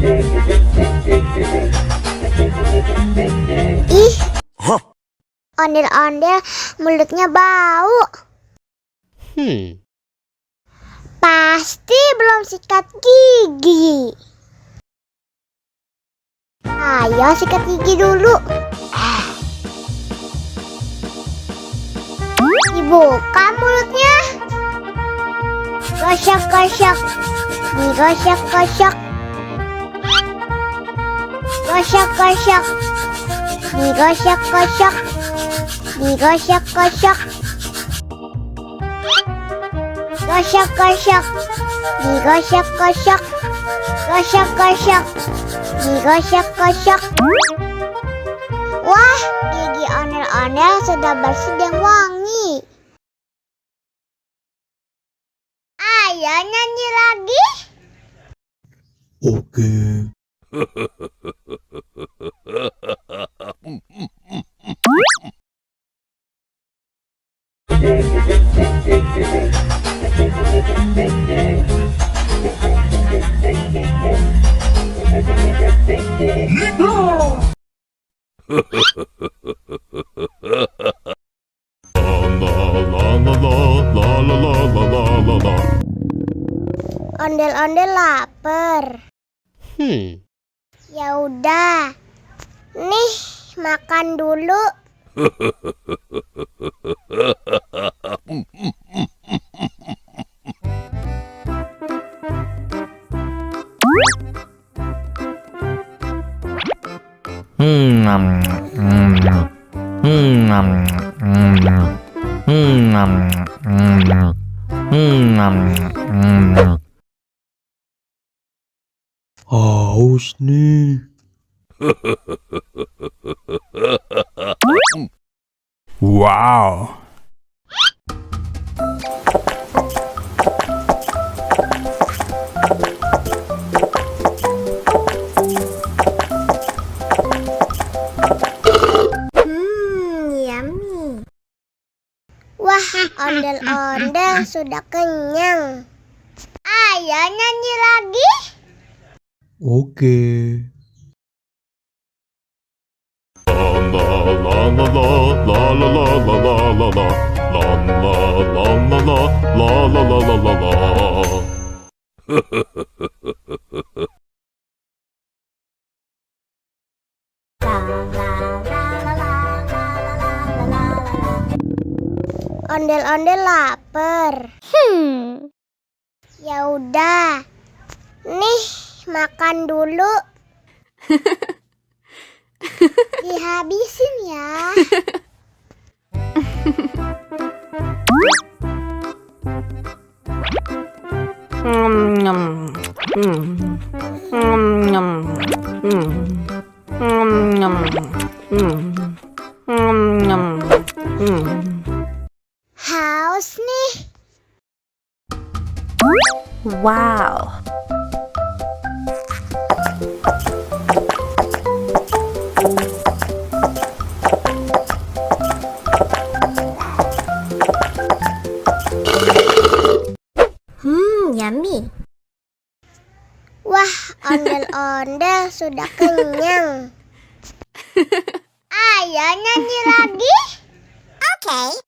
Ih, ondel-ondel mulutnya bau. Pasti belum sikat gigi. Ayo sikat gigi dulu. Dibuka mulutnya. Gosok-gosok. Digosok-gosok. Gosok-gosok. Digosok-gosok. Digosok-gosok. Gosok-gosok. Digosok-gosok. Gosok-gosok. Digosok-gosok. Wah, gigi ondel-ondel sudah bersih dan wangi. Ayo nyanyi lagi. Oke. Ondel-ondel lapar. Ya udah. Nih, makan dulu. Haus nih. Wow. Yummy. Wah, ondel-ondel sudah kenyang. Ayo nyanyi lagi. Oke. Ondel-ondel lapar. Ya udah. Nih, makan dulu. Dihabisin ya. Haus nih. Wow. Yummy. Wah, ondel-ondel sudah kenyang. Ayo nyanyi lagi. Oke.